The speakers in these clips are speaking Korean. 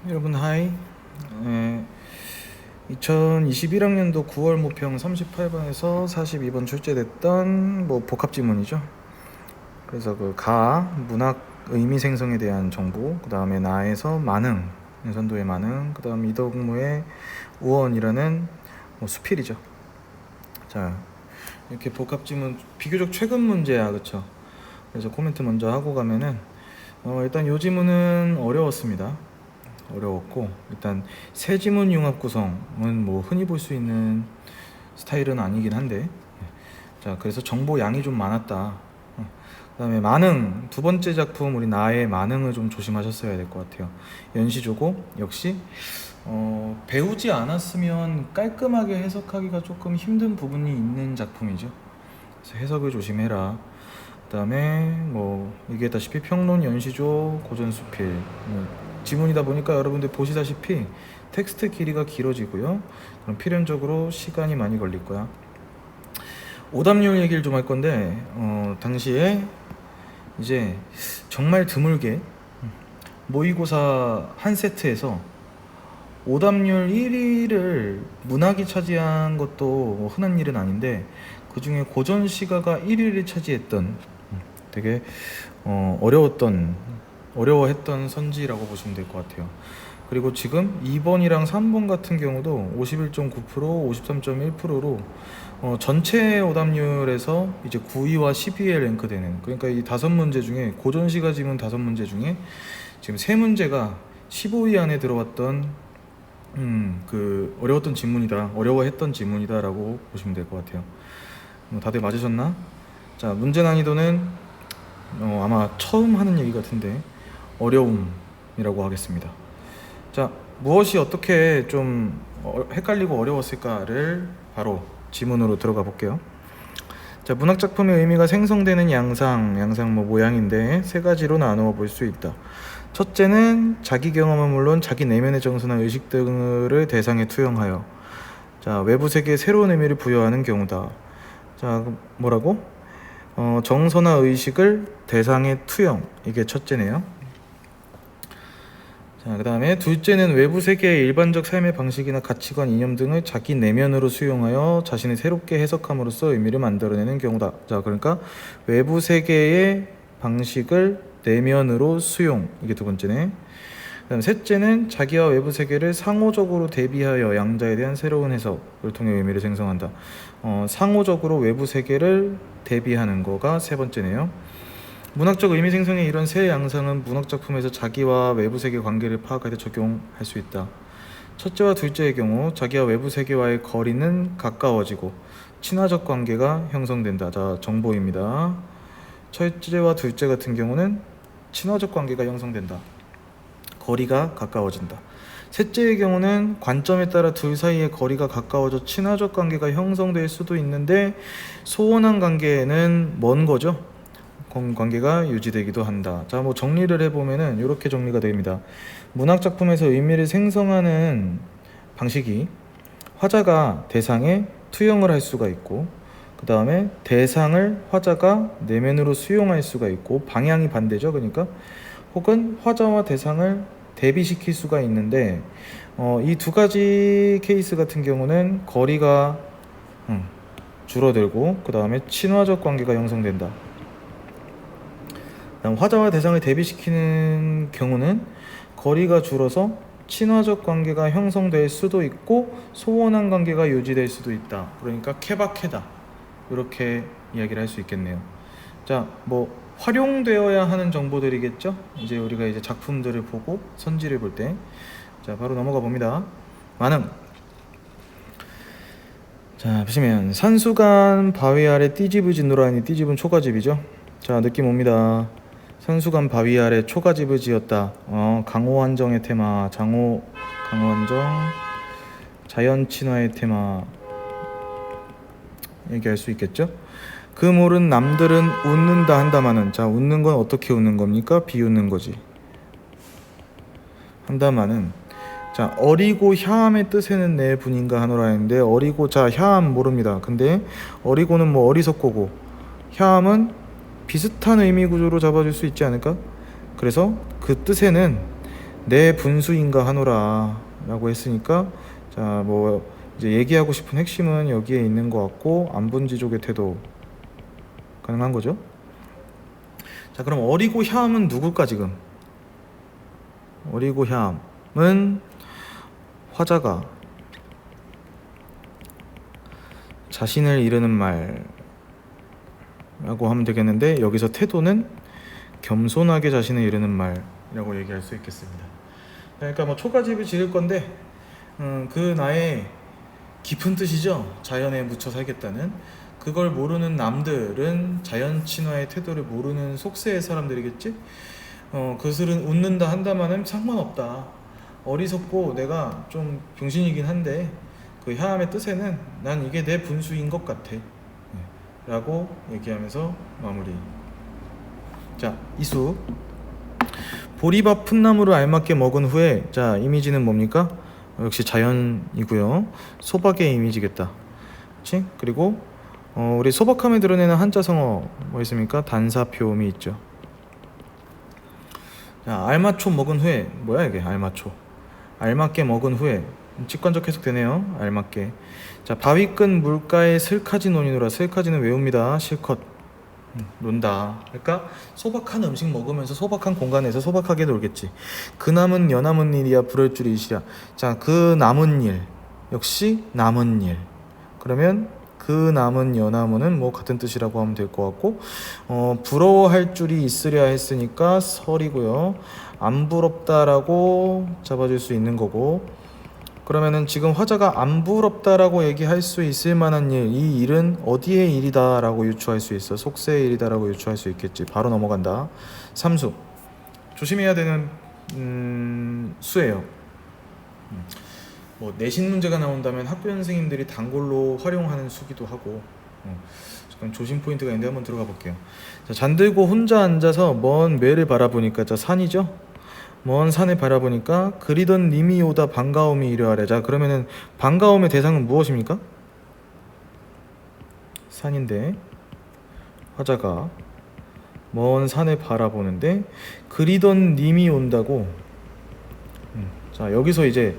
여러분 하이. 2021학년도 9월 모평 38번에서 42번 출제됐던 복합 지문이죠. 그래서 그 문학 의미 생성에 대한 정보, 그 다음에 나에서 만흥, 연산도의 만흥, 그 다음 이덕무의 우원이라는 수필이죠. 자, 이렇게 복합 지문 비교적 최근 문제야, 그쵸? 그래서 코멘트 먼저 하고 가면은 일단 요 지문은 어려웠고, 일단 세 지문 융합 구성은 흔히 볼 수 있는 스타일은 아니긴 한데, 자, 그래서 정보 양이 좀 많았다. 그 다음에 만흥, 두 번째 작품 우리 나의 만흥을 좀 조심하셨어야 될 것 같아요. 연시조고 역시 배우지 않았으면 깔끔하게 해석하기가 조금 힘든 부분이 있는 작품이죠. 그래서 해석을 조심해라. 그 다음에 얘기했다시피 평론, 연시조, 고전수필, 지문이다 보니까 여러분들 보시다시피 텍스트 길이가 길어지고요. 그럼 필연적으로 시간이 많이 걸릴 거야. 오답률 얘기를 좀 할 건데, 당시에 이제 정말 드물게 모의고사 한 세트에서 오답률 1위를 문학이 차지한 것도 흔한 일은 아닌데, 그 중에 고전시가가 1위를 차지했던 되게 어려워했던 선지라고 보시면 될 것 같아요. 그리고 지금 2번이랑 3번 같은 경우도 51.9%, 53.1%로 전체 오답률에서 이제 9위와 10위에 랭크되는, 그러니까 이 5문제 중에 고전시가 지문 5문제 중에 지금 3문제가 15위 안에 들어왔던 어려워했던 지문이다라고 보시면 될 것 같아요. 다들 맞으셨나? 자, 문제 난이도는 아마 처음 하는 얘기 같은데 어려움이라고 하겠습니다. 자, 무엇이 어떻게 좀 헷갈리고 어려웠을까를 바로 지문으로 들어가 볼게요. 자, 문학작품의 의미가 생성되는 양상 모양인데 세 가지로 나누어 볼 수 있다. 첫째는 자기 경험은 물론 자기 내면의 정서나 의식 등을 대상에 투영하여 외부 세계에 새로운 의미를 부여하는 경우다. 자, 뭐라고? 정서나 의식을 대상에 투영, 이게 첫째네요. 자, 그 다음에 둘째는 외부 세계의 일반적 삶의 방식이나 가치관, 이념 등을 자기 내면으로 수용하여 자신이 새롭게 해석함으로써 의미를 만들어내는 경우다. 자, 그러니까 외부 세계의 방식을 내면으로 수용, 이게 두 번째네. 그다음 셋째는 자기와 외부 세계를 상호적으로 대비하여 양자에 대한 새로운 해석을 통해 의미를 생성한다. 상호적으로 외부 세계를 대비하는 거가 세 번째네요. 문학적 의미 생성의 이런 세 양상은 문학작품에서 자기와 외부 세계 관계를 파악할 때 적용할 수 있다. 첫째와 둘째의 경우 자기와 외부 세계와의 거리는 가까워지고 친화적 관계가 형성된다. 자, 정보입니다. 첫째와 둘째 같은 경우는 친화적 관계가 형성된다. 거리가 가까워진다. 셋째의 경우는 관점에 따라 둘 사이의 거리가 가까워져 친화적 관계가 형성될 수도 있는데 소원한 관계는 먼 거죠. 관계가 유지되기도 한다. 자, 정리를 해보면은 이렇게 정리가 됩니다. 문학작품에서 의미를 생성하는 방식이 화자가 대상에 투영을 할 수가 있고, 그 다음에 대상을 화자가 내면으로 수용할 수가 있고, 방향이 반대죠. 그러니까 혹은 화자와 대상을 대비시킬 수가 있는데, 이 두 가지 케이스 같은 경우는 거리가 줄어들고 그 다음에 친화적 관계가 형성된다. 화자와 대상을 대비시키는 경우는 거리가 줄어서 친화적 관계가 형성될 수도 있고 소원한 관계가 유지될 수도 있다. 그러니까 케바케다, 이렇게 이야기를 할 수 있겠네요. 자, 활용되어야 하는 정보들이겠죠. 이제 우리가 이제 작품들을 보고 선지를 볼 때, 자, 바로 넘어가 봅니다. 만흥. 자, 보시면 산수간 바위 아래 띠집을 짓노라니, 띠집은 초가집이죠. 자, 느낌 옵니다. 산수간 바위 아래 초가집을 지었다. 강호환정의 테마, 강호환정, 자연친화의 테마 얘기할 수 있겠죠. 그 모른 남들은 웃는다 한다마는, 자, 웃는 건 어떻게 웃는 겁니까? 비웃는 거지. 한다마는, 자, 어리고 야함의 뜻에는 내 분인가 하노라 했는데, 어리고, 자, 야함 모릅니다. 근데 어리고는 어리석고고, 야함은 비슷한 의미 구조로 잡아줄 수 있지 않을까? 그래서 그 뜻에는 내 분수인가 하노라 라고 했으니까, 자 뭐 이제 얘기하고 싶은 핵심은 여기에 있는 것 같고, 안분지족의 태도 가능한 거죠. 자 그럼 어리고 혐은 누굴까? 지금 어리고 혐은 화자가 자신을 이르는 말라고 하면 되겠는데, 여기서 태도는 겸손하게 자신을 이르는 말이라고 얘기할 수 있겠습니다. 그러니까 뭐 초가집을 지을 건데 그 나의 깊은 뜻이죠. 자연에 묻혀 살겠다는. 그걸 모르는 남들은 자연 친화의 태도를 모르는 속세의 사람들이겠지. 그것은 웃는다 한다마는 상관없다. 어리석고 내가 좀 병신이긴 한데 그 하함의 뜻에는 난 이게 내 분수인 것 같아 라고 얘기하면서 마무리. 자 이수. 보리밥 풋나무를 알맞게 먹은 후에, 자 이미지는 뭡니까? 역시 자연이고요. 소박의 이미지겠다. 그치? 그리고 우리 소박함을 드러내는 한자성어 뭐 있습니까? 단사표음이 있죠. 자 알맞초 먹은 후에, 뭐야 이게 알맞초. 알맞게 먹은 후에, 직관적 해석되네요. 알맞게. 자 바위끈 물가에 슬카지 논이노라. 슬카지는 외웁니다. 실컷 논다. 그러니까 소박한 음식 먹으면서 소박한 공간에서 소박하게 놀겠지. 그 남은 여남은 일이야 부를 줄이 이시야. 자 그 남은 일, 역시 남은 일. 그러면 그 남은 여남은 뭐 같은 뜻이라고 하면 될 것 같고, 부러워할 줄이 있으랴 했으니까 설이고요. 안 부럽다라고 잡아줄 수 있는 거고, 그러면은 지금 화자가 안 부럽다라고 얘기할 수 있을 만한 일, 이 일은 어디의 일이다라고 유추할 수 있어. 속세의 일이다라고 유추할 수 있겠지. 바로 넘어간다. 삼수. 조심해야 되는 수예요. 뭐 내신 문제가 나온다면 학교 선생님들이 단골로 활용하는 수기도 하고, 잠깐 조심 포인트가 있는데 한번 들어가 볼게요. 자, 잠들고 혼자 앉아서 먼 매를 바라보니까, 자 산이죠. 먼 산을 바라보니까 그리던 님이 오다 반가움이 이르하래. 자 그러면은 반가움의 대상은 무엇입니까? 산인데 화자가 먼 산을 바라보는데 그리던 님이 온다고. 자 여기서 이제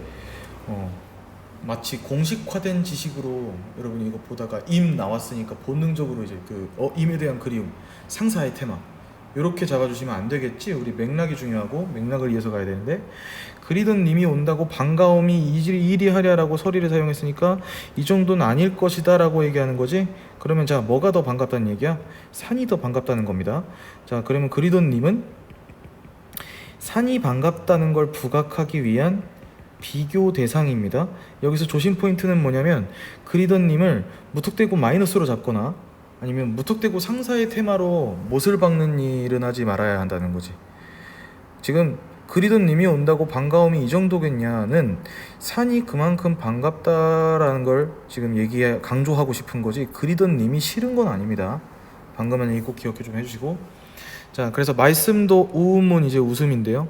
마치 공식화된 지식으로 여러분이 이거 보다가 임 나왔으니까 본능적으로 이제 그 임에 대한 그리움, 상사의 테마 이렇게 잡아주시면 안 되겠지. 우리 맥락이 중요하고 맥락을 이어서 가야 되는데, 그리던 님이 온다고 반가움이 이리하랴라고 서리를 사용했으니까 이 정도는 아닐 것이다 라고 얘기하는 거지. 그러면 자 뭐가 더 반갑다는 얘기야? 산이 더 반갑다는 겁니다. 자 그러면 그리던 님은 산이 반갑다는 걸 부각하기 위한 비교 대상입니다. 여기서 조심 포인트는 뭐냐면, 그리던 님을 무턱대고 마이너스로 잡거나 아니면 무턱대고 상사의 테마로 못을 박는 일은 하지 말아야 한다는 거지. 지금 그리던 님이 온다고 반가움이 이 정도겠냐는 산이 그만큼 반갑다라는 걸 지금 강조하고 싶은 거지, 그리던 님이 싫은 건 아닙니다. 방금은 이거 꼭 기억해 좀 해주시고. 자 그래서 말씀도 우음은 이제 웃음인데요.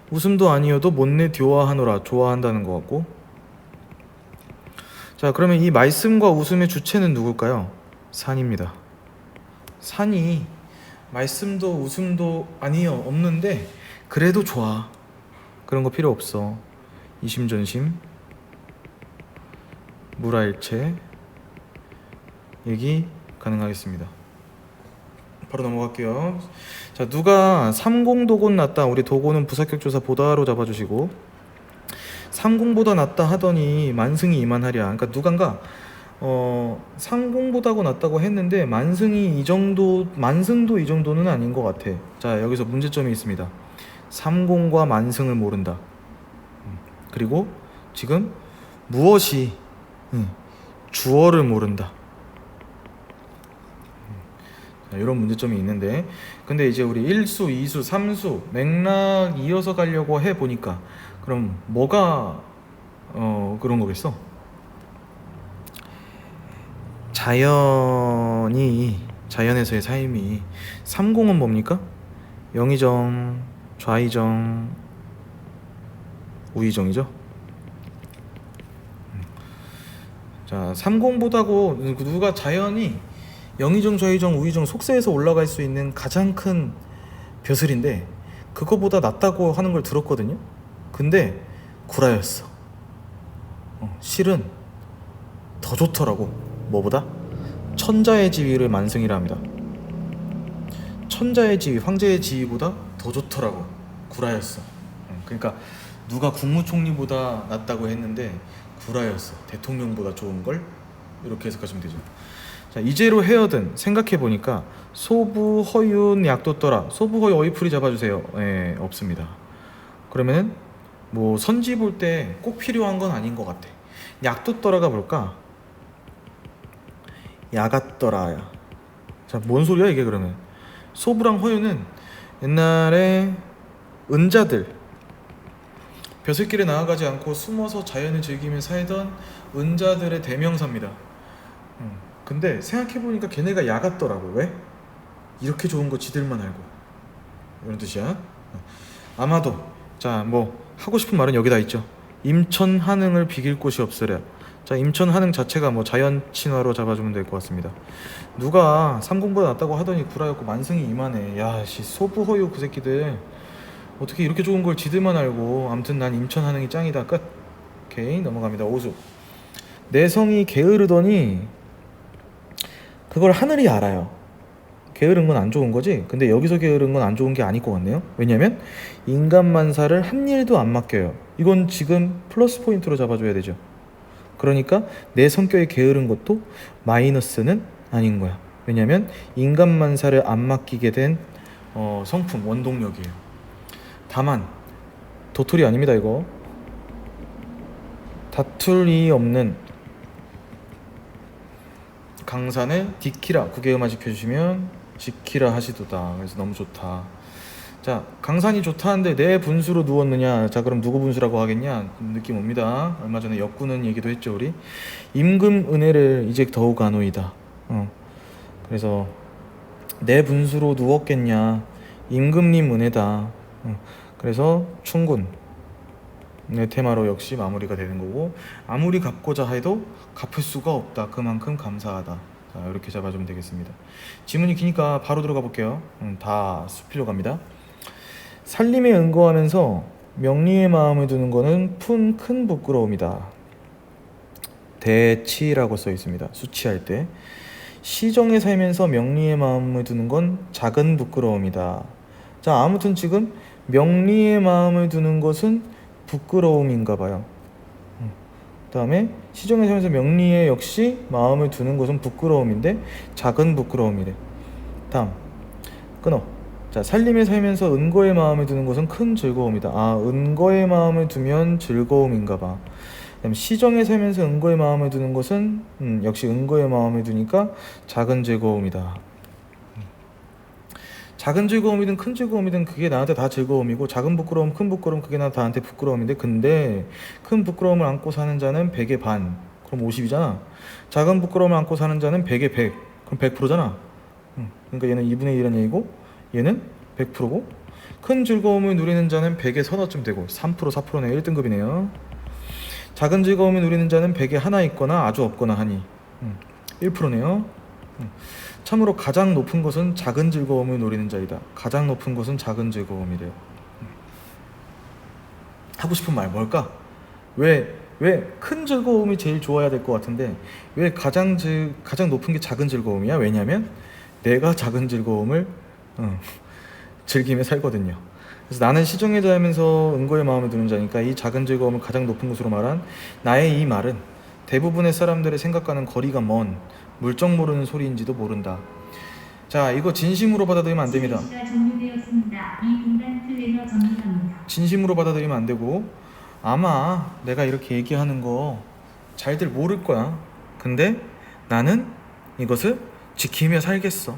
웃음도 아니어도 못내 듀화하노라, 좋아한다는 것 같고. 자 그러면 이 말씀과 웃음의 주체는 누굴까요? 산입니다. 산이 말씀도 웃음도 아니요 없는데 그래도 좋아, 그런 거 필요 없어. 이심전심 무라일체 얘기 가능하겠습니다. 바로 넘어갈게요. 자 누가 삼공도곤 낫다. 우리 도곤은 부사격조사 보다로 잡아주시고, 삼공보다 낫다 하더니 만승이 이만하랴. 그러니까 누간가 상공보다고 낫다고 했는데 만승도 이 정도는 아닌 것 같아. 자 여기서 문제점이 있습니다. 삼공과 만승을 모른다. 그리고 지금 무엇이 주어를 모른다. 자, 이런 문제점이 있는데, 근데 이제 우리 1수, 2수, 3수 맥락 이어서 가려고 해보니까 그럼 뭐가 그런 거겠어? 자연에서의 삶이, 삼공은 뭡니까? 영의정, 좌의정, 우의정이죠. 자 삼공보다고 누가 자연이 영의정, 좌의정, 우의정 속세에서 올라갈 수 있는 가장 큰 벼슬인데, 그거보다 낫다고 하는 걸 들었거든요. 근데 구라였어. 실은 더 좋더라고. 뭐보다? 천자의 지위를 만승이라 합니다. 천자의 지위, 황제의 지위보다 더 좋더라고. 구라였어. 그러니까 누가 국무총리보다 낫다고 했는데 구라였어. 대통령보다 좋은 걸 이렇게 해석하시면 되죠. 자, 이제로 헤어든 생각해 보니까 소부 허윤 약도떠라. 소부 허유 어휘풀이 잡아주세요. 예, 없습니다. 그러면은 뭐 선지 볼 때 꼭 필요한 건 아닌 것 같아. 약도떠라가 뭘까? 야갔더라야. 자, 뭔 소리야 이게 그러면? 소부랑 허유는 옛날에 은자들 벼슬길에 나아가지 않고 숨어서 자연을 즐기며 살던 은자들의 대명사입니다. 근데 생각해보니까 걔네가 야갔더라고. 왜? 이렇게 좋은 거 지들만 알고. 이런 뜻이야. 아마도 자, 뭐 하고 싶은 말은 여기다 있죠. 임천 한흥을 비길 곳이 없으랴. 자, 임천 한흥 자체가 뭐 자연 친화로 잡아주면 될 것 같습니다. 누가 삼공보다 낫다고 하더니 구라였고 만승이 이만해. 야씨, 소부허유 그 새끼들 어떻게 이렇게 좋은 걸 지들만 알고. 아무튼 난 임천 한흥이 짱이다. 끝. 오케이, 넘어갑니다. 오수. 내성이 게으르더니 그걸 하늘이 알아요. 게으른 건 안 좋은 거지. 근데 여기서 게으른 건 안 좋은 게 아닐 것 같네요. 왜냐면 인간 만사를 한 일도 안 맡겨요. 이건 지금 플러스 포인트로 잡아줘야 되죠. 그러니까 내 성격이 게으른 것도 마이너스는 아닌 거야. 왜냐면 인간 만사를 안 맡기게 된 성품, 원동력이에요. 다만 도토리 아닙니다. 이거 다툴 이 없는 강산을 디키라 9개음만 지켜주시면 지키라 하시도다. 그래서 너무 좋다. 자, 강산이 좋다는데 내 분수로 누웠느냐. 자, 그럼 누구 분수라고 하겠냐. 느낌 옵니다. 얼마 전에 엮구는 얘기도 했죠 우리. 임금 은혜를 이제 더욱 아노이다. 그래서 내 분수로 누웠겠냐. 임금님 은혜다. 그래서 충군 네, 테마로 역시 마무리가 되는 거고, 아무리 갚고자 해도 갚을 수가 없다. 그만큼 감사하다. 자, 이렇게 잡아주면 되겠습니다. 지문이 기니까 바로 들어가 볼게요. 다 수필로 갑니다. 살림에 은거하면서 명리의 마음을 두는 것은 큰 부끄러움이다. 대치라고 써 있습니다. 수치할 때. 시정에 살면서 명리의 마음을 두는 건 작은 부끄러움이다. 자, 아무튼 지금 명리의 마음을 두는 것은 부끄러움인가 봐요. 그 다음에 시정에 살면서 명리에 역시 마음을 두는 것은 부끄러움인데 작은 부끄러움이래. 다음 끊어. 자, 살림에 살면서 은거의 마음을 두는 것은 큰 즐거움이다. 아, 은거의 마음을 두면 즐거움인가 봐. 그다음 시정에 살면서 은거의 마음을 두는 것은 역시 은거의 마음을 두니까 작은 즐거움이다. 작은 즐거움이든 큰 즐거움이든 그게 나한테 다 즐거움이고, 작은 부끄러움, 큰 부끄러움 그게 나한테 부끄러움인데, 근데 큰 부끄러움을 안고 사는 자는 100의 반, 그럼 50이잖아. 작은 부끄러움을 안고 사는 자는 100의 100, 그럼 100%잖아. 그러니까 얘는 2분의 1이라는 얘기고 얘는 100%고, 큰 즐거움을 누리는 자는 100의 서너쯤 되고 3%, 4%네. 1등급이네요. 작은 즐거움을 누리는 자는 100에 하나 있거나 아주 없거나 하니 1%네요. 참으로 가장 높은 것은 작은 즐거움을 노리는 자이다. 가장 높은 것은 작은 즐거움이래요. 하고 싶은 말 뭘까? 왜 큰 즐거움이 제일 좋아야 될 것 같은데 왜 가장 높은 게 작은 즐거움이야? 왜냐면 내가 작은 즐거움을 즐기며 살거든요. 그래서 나는 시정에 대하면서 은고의 마음을 두는 자니까 이 작은 즐거움을 가장 높은 것으로 말한 나의 이 말은 대부분의 사람들의 생각과는 거리가 먼 물정 모르는 소리인지도 모른다. 자, 이거 진심으로 받아들이면 안 됩니다. 진심으로 받아들이면 안 되고, 아마 내가 이렇게 얘기하는 거 잘들 모를 거야. 근데 나는 이것을 지키며 살겠어.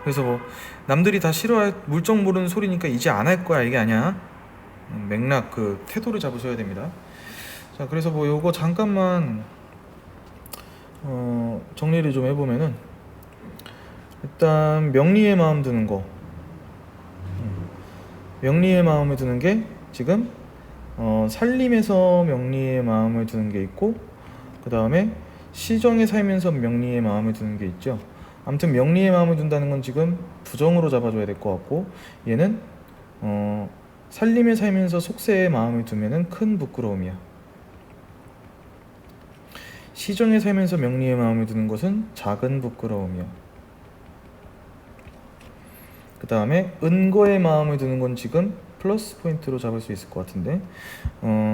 그래서 뭐 남들이 다 싫어할 물정 모르는 소리니까 이제 안 할 거야, 이게 아니야. 맥락 그 태도를 잡으셔야 됩니다. 자, 그래서 뭐 요거 잠깐만 정리를 좀 해보면은, 일단 명리의 마음 드는 거, 명리의 마음을 드는 게 지금 살림에서 명리의 마음을 두는 게 있고, 그 다음에 시정에 살면서 명리의 마음을 두는 게 있죠. 아무튼 명리의 마음을 둔다는 건 지금 부정으로 잡아줘야 될 것 같고, 얘는 살림에 살면서 속세에 마음을 두면은 큰 부끄러움이야. 시정에 살면서 명리에 마음을 두는 것은 작은 부끄러움이야. 그 다음에 은거에 마음을 두는 건 지금 플러스 포인트로 잡을 수 있을 것 같은데,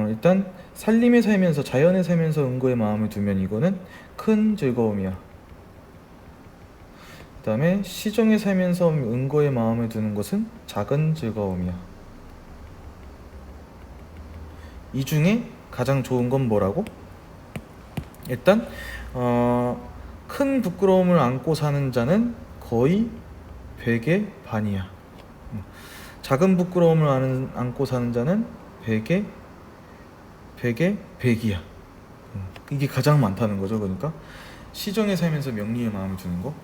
일단 살림에 살면서 자연에 살면서 은거에 마음을 두면 이거는 큰 즐거움이야. 그 다음에 시정에 살면서 은거에 마음을 두는 것은 작은 즐거움이야. 이 중에 가장 좋은 건 뭐라고? 일단 큰 부끄러움을 안고 사는 자는 거의 100의 반이야. 작은 부끄러움을 안고 사는 자는 100의 100이야. 이게 가장 많다는 거죠. 그러니까 시정에 살면서 명리에 마음을 두는 거.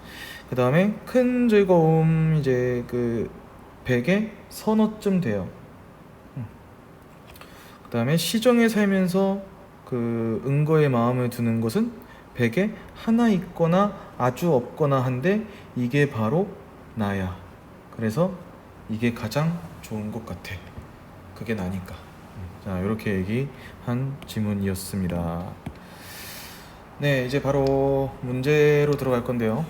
그 다음에 큰 즐거움 이제 그 100의 서너쯤 돼요. 그 다음에 시정에 살면서 그 은거에 마음을 두는 것은 100에 하나 있거나 아주 없거나 한데 이게 바로 나야. 그래서 이게 가장 좋은 것 같아. 그게 나니까. 자, 이렇게 얘기한 지문이었습니다. 네, 이제 바로 문제로 들어갈 건데요.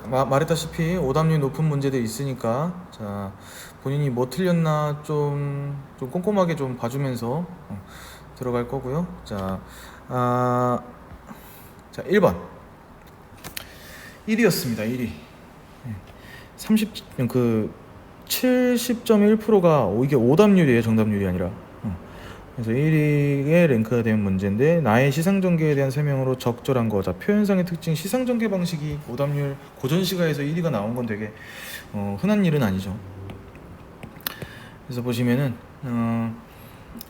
말했다시피 오답률 높은 문제들이 있으니까, 자, 본인이 뭐 틀렸나 좀 꼼꼼하게 좀 봐주면서 들어갈 거고요. 자, 1번 1위였습니다. 1위. 70.1%가 이게 오답률이에요. 정답률이 아니라. 그래서 1위에 랭크가 된 문제인데, 나의 시상전개에 대한 설명으로 적절한 거. 자, 표현상의 특징, 시상전개 방식이 오답률 고전시가에서 1위가 나온 건 되게 흔한 일은 아니죠. 그래서 보시면은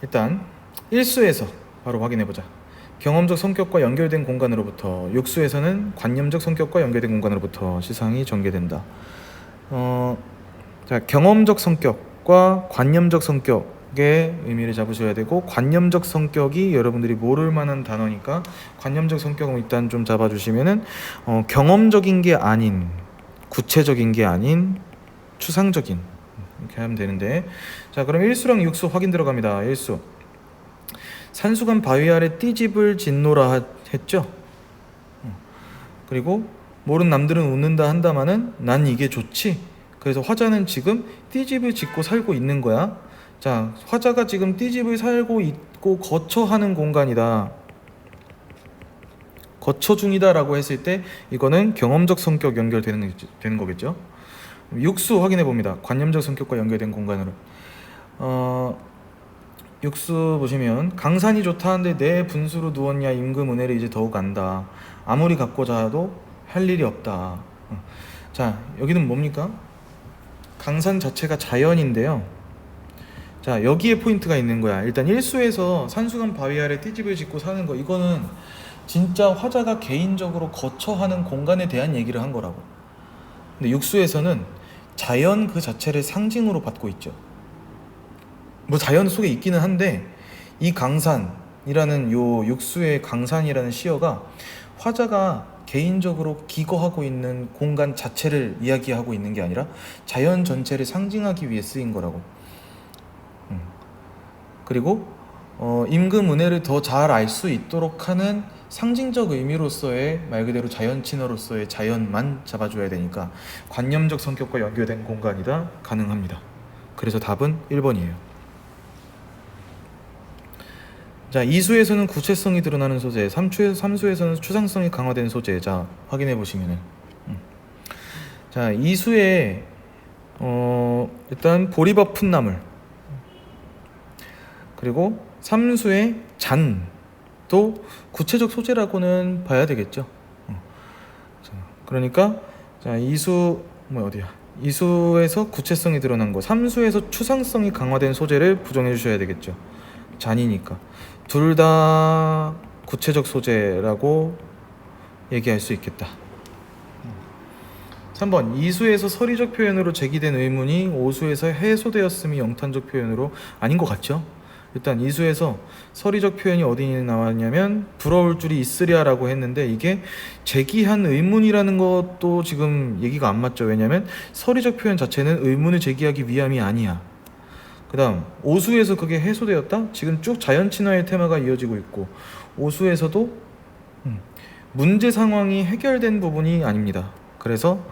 일단 1수에서 바로 확인해보자. 경험적 성격과 연결된 공간으로부터, 6수에서는 관념적 성격과 연결된 공간으로부터 시상이 전개된다. 자, 경험적 성격과 관념적 성격의 의미를 잡으셔야 되고, 관념적 성격이 여러분들이 모를 만한 단어니까 관념적 성격은 일단 좀 잡아주시면은 경험적인 게 아닌, 구체적인 게 아닌, 추상적인, 이렇게 하면 되는데, 자, 그럼 1수랑 6수 확인 들어갑니다. 1수. 산수간 바위 아래 띠집을 짓노라 했죠. 그리고 모르는 남들은 웃는다 한다마는 난 이게 좋지. 그래서 화자는 지금 띠집을 짓고 살고 있는 거야. 자, 화자가 지금 띠집을 살고 있고 거처하는 공간이다, 거처 중이다 라고 했을 때 이거는 경험적 성격 연결되는 거겠죠. 6수 확인해 봅니다. 관념적 성격과 연결된 공간으로. 6수 보시면, 강산이 좋다는데 내 분수로 누웠냐 임금 은혜를 이제 더욱 안다. 아무리 갖고자 해도 할 일이 없다. 자, 여기는 뭡니까? 강산 자체가 자연인데요. 자, 여기에 포인트가 있는 거야. 일단 1수에서 산수간 바위 아래 띠집을 짓고 사는 거, 이거는 진짜 화자가 개인적으로 거처하는 공간에 대한 얘기를 한 거라고. 근데 6수에서는 자연 그 자체를 상징으로 받고 있죠. 뭐 자연 속에 있기는 한데, 이 강산이라는 요 6수의 강산이라는 시어가 화자가 개인적으로 기거하고 있는 공간 자체를 이야기하고 있는 게 아니라 자연 전체를 상징하기 위해 쓰인 거라고. 그리고 임금 은혜를 더 잘 알 수 있도록 하는 상징적 의미로서의, 말 그대로 자연 친어로서의 자연만 잡아줘야 되니까 관념적 성격과 연결된 공간이다 가능합니다. 그래서 답은 1번이에요. 자, 2수에서는 구체성이 드러나는 소재, 3수에서는 추상성이 강화된 소재. 자, 확인해 보시면은, 자, 2수에 일단 보리 아픈 나물, 그리고 3수의 잔도 구체적 소재라고는 봐야 되겠죠. 자, 그러니까 자, 2수 어디야? 2수에서 구체성이 드러난 거, 3수에서 추상성이 강화된 소재를 부정해 주셔야 되겠죠. 잔이니까 둘 다 구체적 소재라고 얘기할 수 있겠다. 3번, 2수에서 서리적 표현으로 제기된 의문이 5수에서 해소되었음이 영탄적 표현으로 아닌 것 같죠? 일단 이 수에서 서리적 표현이 어디 나왔냐면 부러울 줄이 있으랴라고 했는데 이게 제기한 의문이라는 것도 지금 얘기가 안 맞죠. 왜냐면 서리적 표현 자체는 의문을 제기하기 위함이 아니야. 그 다음 오수에서 그게 해소되었다? 지금 쭉 자연친화의 테마가 이어지고 있고 오수에서도 문제 상황이 해결된 부분이 아닙니다. 그래서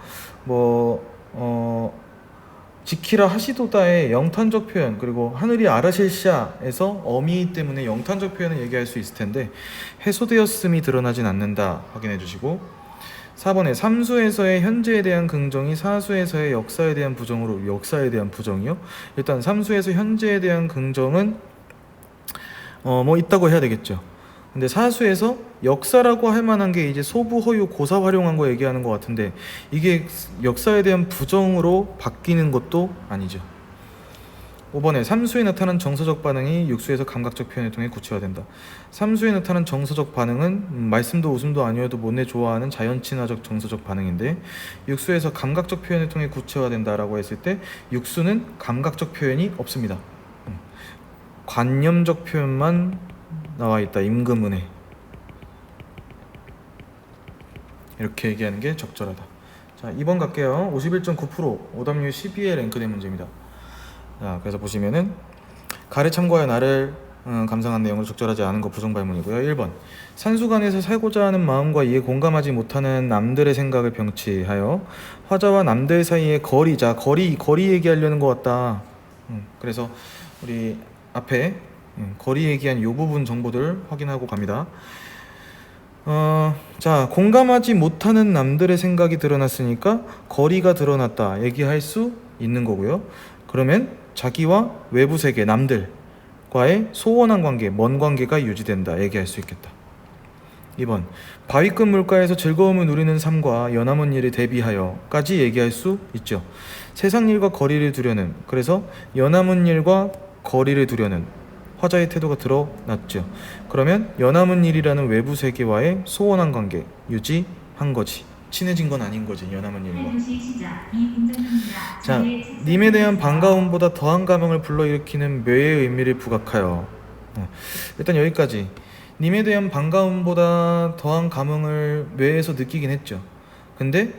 지키라 하시도다의 영탄적 표현 그리고 하늘이 아라실샤에서 어미 때문에 영탄적 표현을 얘기할 수 있을 텐데 해소되었음이 드러나진 않는다 확인해 주시고 4번에 삼수에서의 현재에 대한 긍정이 사수에서의 역사에 대한 부정으로 역사에 대한 부정이요. 일단 삼수에서 현재에 대한 긍정은 있다고 해야 되겠죠. 근데 사수에서 역사라고 할 만한 게 이제 소부, 허유, 고사 활용한 거 얘기하는 것 같은데 이게 역사에 대한 부정으로 바뀌는 것도 아니죠. 5번에 삼수에 나타난 정서적 반응이 육수에서 감각적 표현을 통해 구체화된다. 삼수에 나타난 정서적 반응은 말씀도 웃음도 아니어도 못내 좋아하는 자연친화적 정서적 반응인데 육수에서 감각적 표현을 통해 구체화된다라고 했을 때 육수는 감각적 표현이 없습니다. 관념적 표현만 나와 있다. 임금은혜 이렇게 얘기하는 게 적절하다. 자, 2번 갈게요. 51.9% 오답률 12에 랭크된 문제입니다. 자, 그래서 보시면은 가를 참고하여 나를 감상한 내용을 적절하지 않은 거 부정 발문이고요. 1번 산수간에서 살고자 하는 마음과 이에 공감하지 못하는 남들의 생각을 병치하여 화자와 남들 사이의 거리, 자 거리 얘기하려는 것 같다. 그래서 우리 앞에 거리 얘기한 요 부분 정보들 확인하고 갑니다. 자, 공감하지 못하는 남들의 생각이 드러났으니까 거리가 드러났다 얘기할 수 있는 거고요. 그러면 자기와 외부 세계 남들과의 소원한 관계, 먼 관계가 유지된다 얘기할 수 있겠다. 2번 바위끝 물가에서 즐거움을 누리는 삶과 연함은 일을 대비하여까지 얘기할 수 있죠. 세상 일과 거리를 두려는, 그래서 연함은 일과 거리를 두려는 화자의 태도가 드러났죠. 그러면 연함은 일이라는 외부 세계와의 소원한 관계 유지한 거지. 친해진 건 아닌 거지. 연함은 일과. 자, 님에 대한 반가움보다 더한 감흥을 불러일으키는 묘의 의미를 부각하여. 일단 여기까지. 님에 대한 반가움보다 더한 감흥을 묘에서 느끼긴 했죠. 근데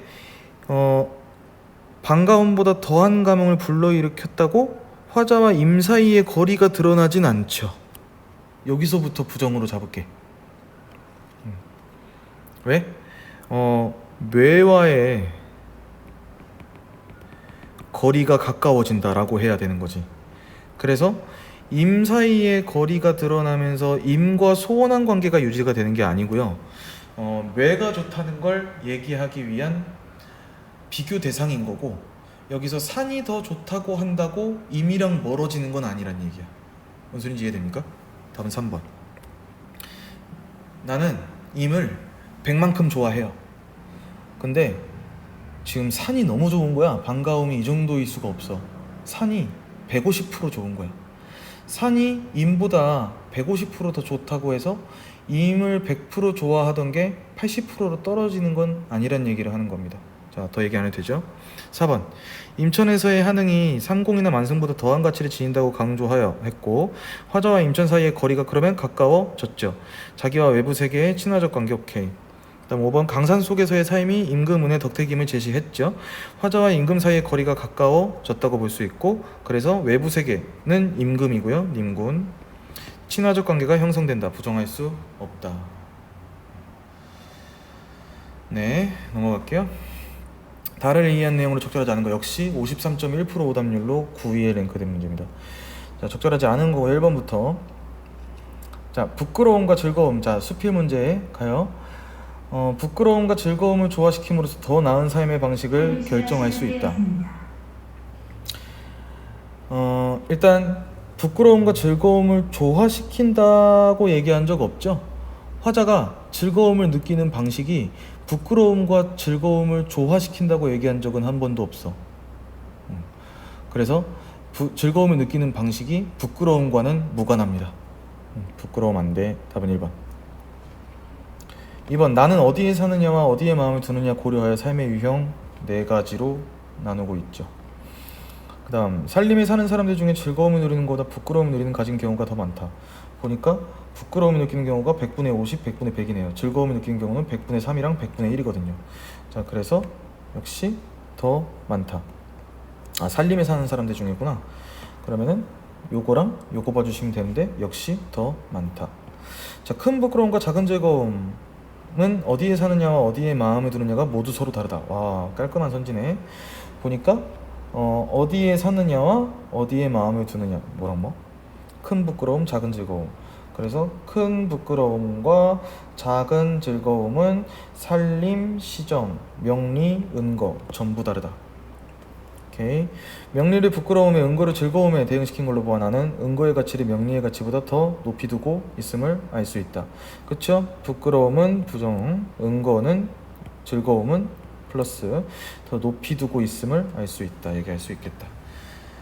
반가움보다 더한 감흥을 불러일으켰다고 화자와 임 사이의 거리가 드러나진 않죠. 여기서부터 부정으로 잡을게. 왜? 뇌와의 거리가 가까워진다라고 해야 되는 거지. 그래서 임 사이의 거리가 드러나면서 임과 소원한 관계가 유지가 되는 게 아니고요. 뇌가 좋다는 걸 얘기하기 위한 비교 대상인 거고, 여기서 산이 더 좋다고 한다고 임이랑 멀어지는 건 아니란 얘기야. 뭔 소린지 이해됩니까? 답은 3번. 나는 임을 100만큼 좋아해요. 근데 지금 산이 너무 좋은 거야. 반가움이 이 정도일 수가 없어. 산이 150% 좋은 거야. 산이 임보다 150% 더 좋다고 해서 임을 100% 좋아하던 게 80%로 떨어지는 건 아니란 얘기를 하는 겁니다. 자, 더 얘기 안 해도 되죠? 4번 임천에서의 한응이 삼공이나 만승보다 더한 가치를 지닌다고 강조하여 했고, 화자와 임천 사이의 거리가 그러면 가까워졌죠. 자기와 외부 세계의 친화적 관계. 오케이. 다음 5번 강산 속에서의 삶이 임금운의 덕택임을 제시했죠. 화자와 임금 사이의 거리가 가까워졌다고 볼 수 있고, 그래서 외부 세계는 임금이고요. 님군. 친화적 관계가 형성된다. 부정할 수 없다. 네, 넘어갈게요. 다를 이해한 내용으로 적절하지 않은 거 역시 53.1% 오답률로 9위에 랭크된 문제입니다. 자, 적절하지 않은 거 1번부터. 자, 부끄러움과 즐거움. 자, 수필 문제에 가요. 부끄러움과 즐거움을 조화시킴으로써 더 나은 삶의 방식을 결정할 수 있다. 일단 부끄러움과 즐거움을 조화시킨다고 얘기한 적 없죠. 화자가 즐거움을 느끼는 방식이 부끄러움과 즐거움을 조화시킨다고 얘기한 적은 한 번도 없어. 그래서 즐거움을 느끼는 방식이 부끄러움과는 무관합니다. 부끄러움 안 돼. 답은 1번. 2번 나는 어디에 사느냐와 어디에 마음을 두느냐 고려하여 삶의 유형 4가지로 나누고 있죠. 그 다음 살림에 사는 사람들 중에 즐거움을 누리는 것보다 부끄러움을 누리는 가진 경우가 더 많다. 보니까 부끄러움을 느끼는 경우가 100분의 50, 100분의 100이네요. 즐거움을 느끼는 경우는 100분의 3이랑 100분의 1이거든요. 자, 그래서 역시 더 많다. 아, 살림에 사는 사람들 중이구나. 그러면은 요거랑 요거 봐주시면 되는데 역시 더 많다. 자, 큰 부끄러움과 작은 즐거움은 어디에 사느냐와 어디에 마음을 두느냐가 모두 서로 다르다. 와, 깔끔한 선지네. 보니까 어디에 사느냐와 어디에 마음을 두느냐. 뭐랑 뭐? 큰 부끄러움, 작은 즐거움. 그래서 큰 부끄러움과 작은 즐거움은 살림, 시정, 명리, 은거 전부 다르다. 오케이. 명리를 부끄러움에, 은거를 즐거움에 대응시킨 걸로 보아 나는 은거의 가치를 명리의 가치보다 더 높이 두고 있음을 알 수 있다. 그쵸? 부끄러움은 부정, 은거는 즐거움은 플러스 더 높이 두고 있음을 알 수 있다. 얘기할 수 있겠다.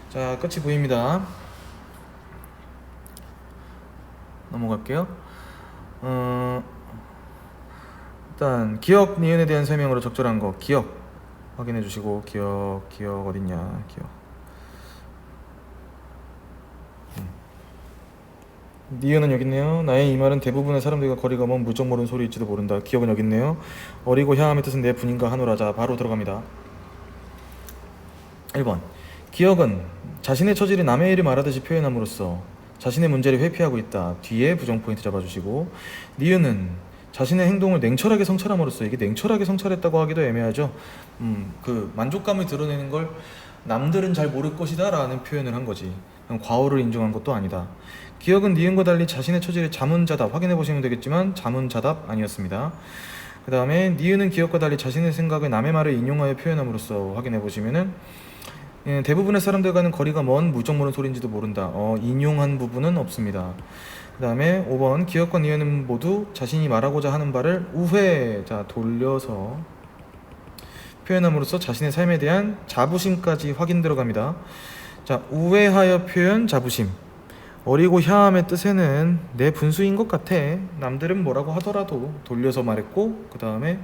자, 끝이 보입니다. 넘어갈게요. 일단 기억, 니은에 대한 설명으로 적절한 거 기억 확인해 주시고. 기억 어딨냐. 기억. 니은은 여기 있네요. 나의 이 말은 대부분의 사람들과 거리가 먼 물정 모르는 소리일지도 모른다. 기억은 여기 있네요. 어리고 향함의 뜻은 내 분인가 하노라. 자, 바로 들어갑니다. 1번 기억은 자신의 처지를 남의 일을 말하듯이 표현함으로써 자신의 문제를 회피하고 있다. 뒤에 부정 포인트 잡아주시고. 니은은 자신의 행동을 냉철하게 성찰함으로써, 이게 냉철하게 성찰했다고 하기도 애매하죠. 그 만족감을 드러내는 걸 남들은 잘 모를 것이다 라는 표현을 한 거지. 과오를 인정한 것도 아니다. 기억은 니은과 달리 자신의 처지를 자문자답 확인해 보시면 되겠지만 자문자답 아니었습니다. 그 다음에 니은은 기억과 달리 자신의 생각을 남의 말을 인용하여 표현함으로써 확인해 보시면은 대부분의 사람들과는 거리가 먼 물정 모르는 소리인지도 모른다. 인용한 부분은 없습니다. 그 다음에 5번 기억과 니은은 모두 자신이 말하고자 하는 바를 우회, 자, 돌려서 표현함으로써 자신의 삶에 대한 자부심까지 확인 들어갑니다. 자, 우회하여 표현 자부심. 어리고 향함의 뜻에는 내 분수인 것 같아. 남들은 뭐라고 하더라도 돌려서 말했고, 그 다음에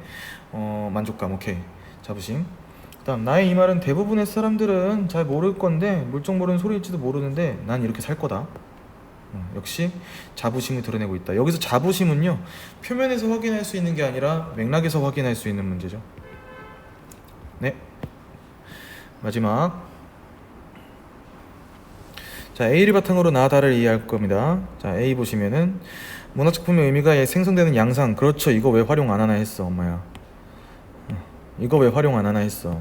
만족감. 오케이. 자부심. 그 다음 나의 이 말은 대부분의 사람들은 잘 모를 건데 물정 모르는 소리일지도 모르는데 난 이렇게 살 거다. 역시 자부심을 드러내고 있다. 여기서 자부심은요, 표면에서 확인할 수 있는 게 아니라 맥락에서 확인할 수 있는 문제죠. 네, 마지막. 자, A를 바탕으로 나 다를 이해할 겁니다. 자, A 보시면은 문화작품의 의미가 생성되는 양상. 그렇죠. 이거 왜 활용 안 하나 했어, 엄마야. 이거 왜 활용 안 하나 했어.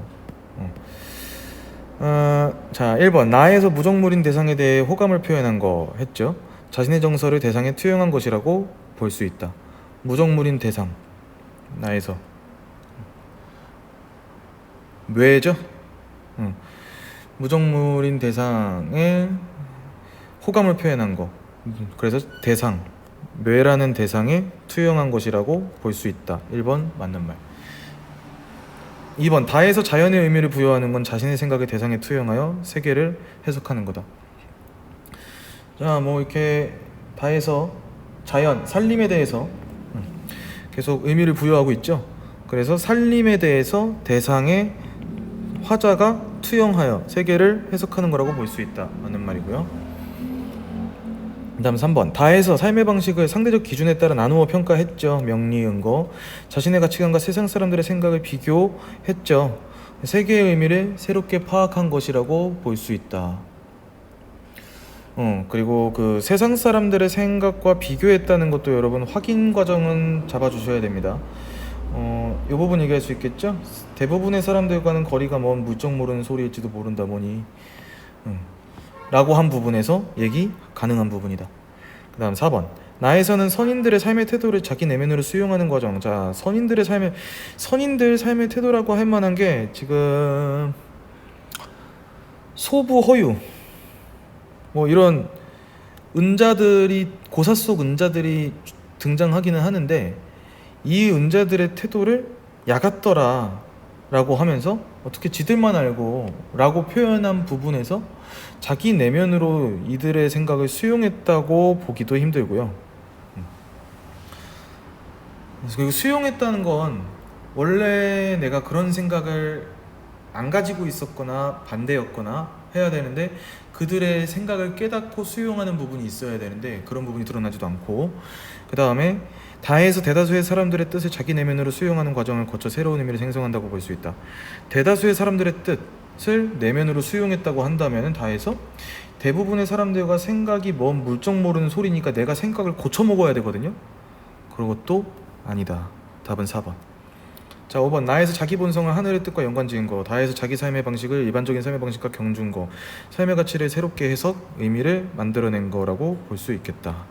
자, 1번 나에서 무정물인 대상에 대해 호감을 표현한 거 했죠. 자신의 정서를 대상에 투영한 것이라고 볼 수 있다. 무정물인 대상, 나에서 뇌죠. 무정물인 대상에 호감을 표현한 거. 그래서 대상, 뇌라는 대상에 투영한 것이라고 볼 수 있다. 1번 맞는 말. 2번 다에서 자연의 의미를 부여하는 건 자신의 생각을 대상에 투영하여 세계를 해석하는 거다. 자, 뭐 이렇게 다에서 자연, 살림에 대해서 계속 의미를 부여하고 있죠. 그래서 살림에 대해서 대상에 화자가 투영하여 세계를 해석하는 거라고 볼 수 있다. 맞는 말이고요. 그 다음 3번 다에서 삶의 방식을 상대적 기준에 따라 나누어 평가했죠. 명리, 은거. 자신의 가치관과 세상 사람들의 생각을 비교했죠. 세계의 의미를 새롭게 파악한 것이라고 볼 수 있다. 그리고 그 세상 사람들의 생각과 비교했다는 것도 여러분 확인 과정은 잡아주셔야 됩니다. 이 부분 얘기할 수 있겠죠? 대부분의 사람들과는 거리가 먼 물정 모르는 소리일지도 모른다 보니 라고 한 부분에서 얘기 가능한 부분이다. 그 다음 4번 나에서는 선인들의 삶의 태도를 자기 내면으로 수용하는 과정. 자, 선인들 삶의 태도라고 할 만한 게 지금 소부 허유 뭐 이런 은자들이, 고사 속 은자들이 등장하기는 하는데 이 은자들의 태도를 야같더라 라고 하면서 어떻게 지들만 알고 라고 표현한 부분에서 자기 내면으로 이들의 생각을 수용했다고 보기도 힘들고요. 그리고 수용했다는 건 원래 내가 그런 생각을 안 가지고 있었거나 반대였거나 해야 되는데 그들의 생각을 깨닫고 수용하는 부분이 있어야 되는데 그런 부분이 드러나지도 않고, 그 다음에 다에서 대다수의 사람들의 뜻을 자기 내면으로 수용하는 과정을 거쳐 새로운 의미를 생성한다고 볼 수 있다. 대다수의 사람들의 뜻을 내면으로 수용했다고 한다면 다에서 대부분의 사람들과 생각이 먼 물정 모르는 소리니까 내가 생각을 고쳐 먹어야 되거든요. 그것도 아니다. 답은 4번. 자, 5번. 나에서 자기 본성을 하늘의 뜻과 연관 지은 거. 다에서 자기 삶의 방식을 일반적인 삶의 방식과 경준 거. 삶의 가치를 새롭게 해석, 의미를 만들어낸 거라고 볼 수 있겠다.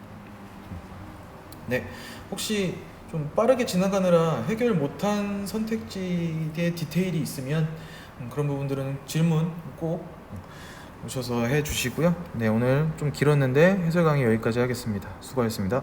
네. 혹시 좀 빠르게 지나가느라 해결 못한 선택지의 디테일이 있으면 그런 부분들은 질문 꼭 오셔서 해 주시고요. 네, 오늘 좀 길었는데 해설 강의 여기까지 하겠습니다. 수고하셨습니다.